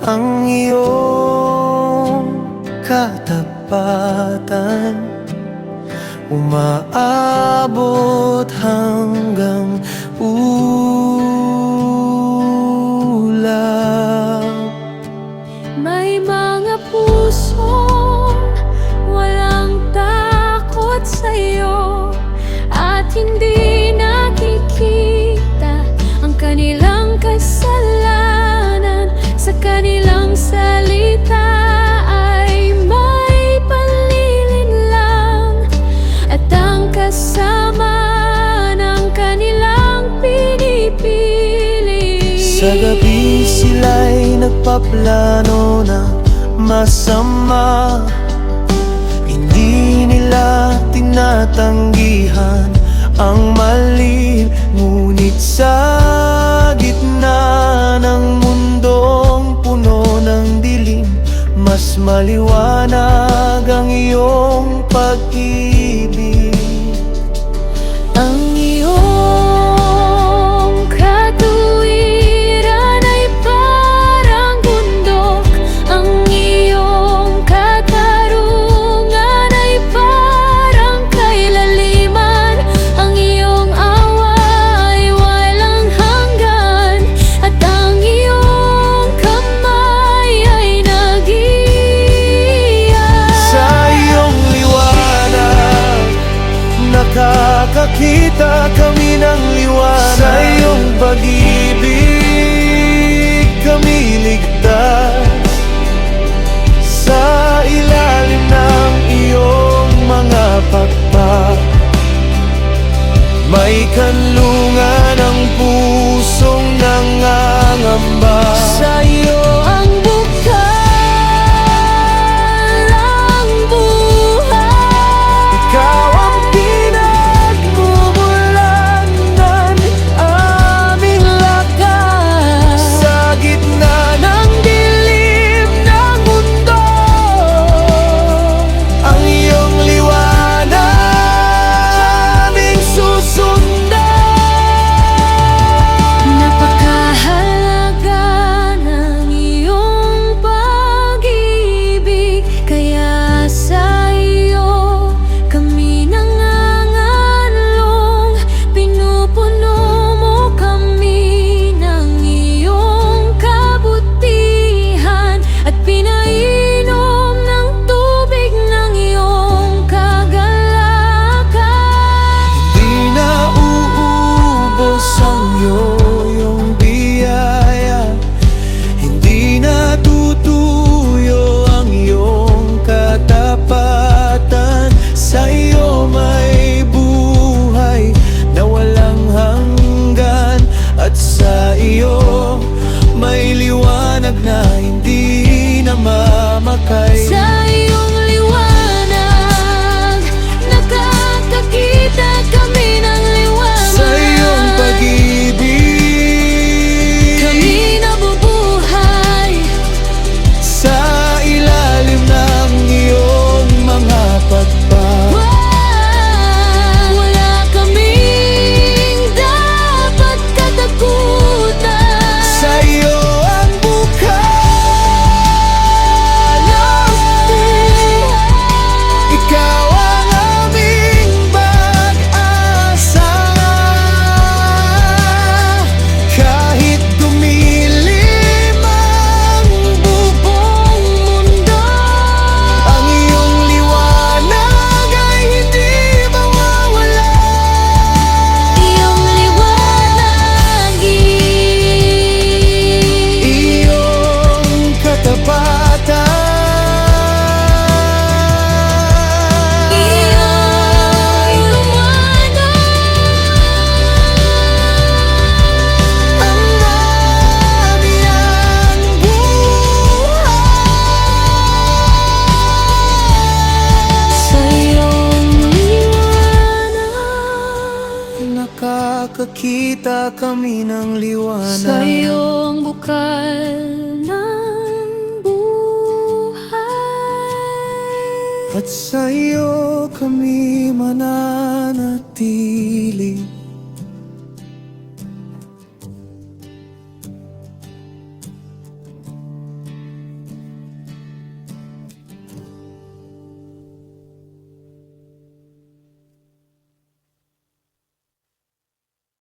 ang iyong katapatan, umaabot hanggang ulap. May mga pusong walang takot sa'yo at hindi nakikita ang kanilang kasalanan. Sa kanilang salita ay may panlilinlang at ang kasama ng kanilang pinipili. Sa gabi sila'y nagpaplano na masama, hindi nila tinatanggihan ang mali. Ngunit sa gitna ng mundong puno ng dilim, mas maliwanag ang iyong pag-ibig. Ang iyong katuwiran ay parang bundok, ang iyong katarungan ay parang kailaliman, ang iyong awa ay walang hanggan, at ang iyong kamay ay nag-iiyak. Sa iyong liwanag nakakakita kami ng liwanag, sa iyong pag-ibig kami ligtas. Sa ilalim ng iyong mga pakpak, may kanlungan ang pusong nangangamba. Sa iyo ang bukal ng buhay, ikaw ang pinagmumulan ng aming lakas. Sa gitna ng dilim ng mundo, ang iyong liwanag aming susundan. Napakahalaga ng iyong pag-ibig, kaya sa iyo kami nangangalong. Pinupuno mo kami ng iyong kabutihan at pinainom ng tubig ng iyong kagalakan. Di na uubos ang iyong biyaya, hindi na tutuyo ang iyong katapatan. Sa iyo may buhay na walang hanggan, at sa iyo may liwanag na hindi namamakay. Sa iyong liwanag nakakakita kami ng liwanag, Sa iyong pag-ibig kami nabubuhay. sa ilalim ng iyong mga pakpak, Wala kaming dapat katakutan. sa iyo ang bukal ng buhay, ikaw ang aming pag-asa. Kahit dumilim ang buong mundo, ang iyong liwanag ay hindi mawawala. Iyong liwanag, Iyong katapatan, iyong liwanag, ang aming buhay. sa iyong liwanag, Nakakakita kami ng liwanag. sa iyong bukal ng buhay. At sa iyo kami mananatili.